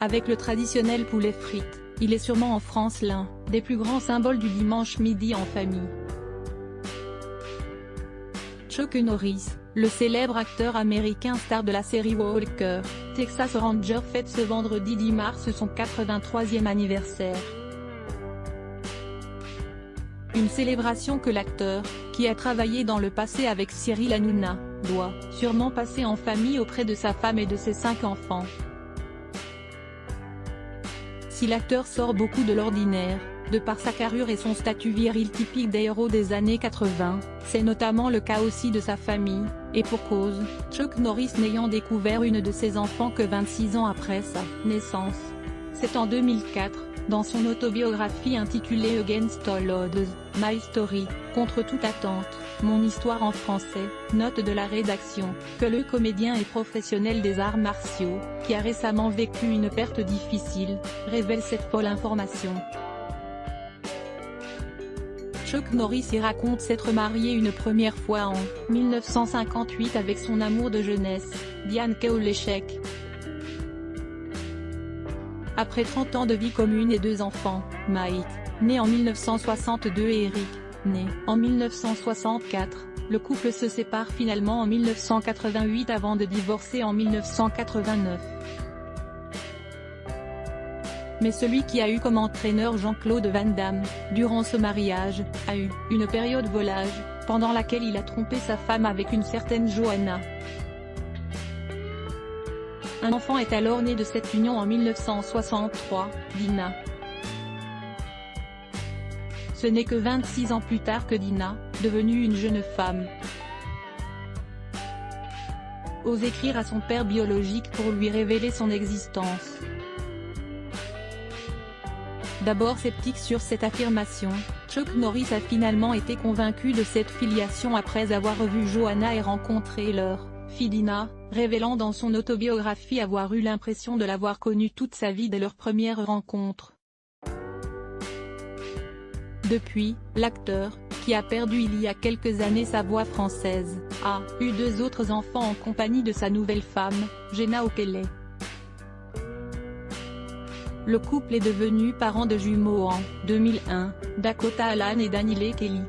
Avec le traditionnel poulet frites, il est sûrement en France l'un des plus grands symboles du dimanche midi en famille. Chuck Norris, le célèbre acteur américain star de la série Walker, Texas Ranger fête ce vendredi 10 mars son 83e anniversaire. Une célébration que l'acteur, qui a travaillé dans le passé avec Cyril Hanouna, doit sûrement passer en famille auprès de sa femme et de ses 5 enfants. Si l'acteur sort beaucoup de l'ordinaire, de par sa carrure et son statut viril typique des héros des années 80, c'est notamment le cas aussi de sa famille, et pour cause, Chuck Norris n'ayant découvert une de ses enfants que 26 ans après sa naissance. C'est en 2004, dans son autobiographie intitulée Against All Odds, My Story, contre toute attente, mon histoire en français, note de la rédaction, que le comédien et professionnel des arts martiaux, qui a récemment vécu une perte difficile, révèle cette folle information. Chuck Norris y raconte s'être marié une première fois en 1958 avec son amour de jeunesse, Diane Kaoleczek. Après 30 ans de vie commune et 2 enfants, Mike, né en 1962 et Eric, né en 1964, le couple se sépare finalement en 1988 avant de divorcer en 1989. Mais celui qui a eu comme entraîneur Jean-Claude Van Damme, durant ce mariage, a eu une période volage, pendant laquelle il a trompé sa femme avec une certaine Johanna. Un enfant est alors né de cette union en 1963, Dina. Ce n'est que 26 ans plus tard que Dina, devenue une jeune femme, ose écrire à son père biologique pour lui révéler son existence. D'abord sceptique sur cette affirmation, Chuck Norris a finalement été convaincu de cette filiation après avoir revu Johanna et rencontré leur fille Dina, révélant dans son autobiographie avoir eu l'impression de l'avoir connue toute sa vie dès leur première rencontre. Depuis, l'acteur, qui a perdu il y a quelques années sa voix française, a eu 2 autres enfants en compagnie de sa nouvelle femme, Jenna Okele. Le couple est devenu parent de jumeaux en 2001, Dakota Allan et Danielle Kelly.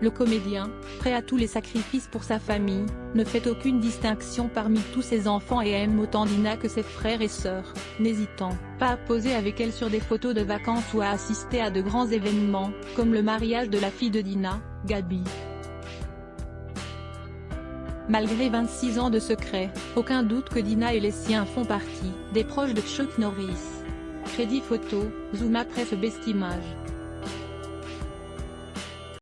Le comédien, prêt à tous les sacrifices pour sa famille, ne fait aucune distinction parmi tous ses enfants et aime autant Dina que ses frères et sœurs, n'hésitant pas à poser avec elle sur des photos de vacances ou à assister à de grands événements, comme le mariage de la fille de Dina, Gabi. Malgré 26 ans de secret, aucun doute que Dina et les siens font partie des proches de Chuck Norris. Crédit photo, Zuma Presse Best Image.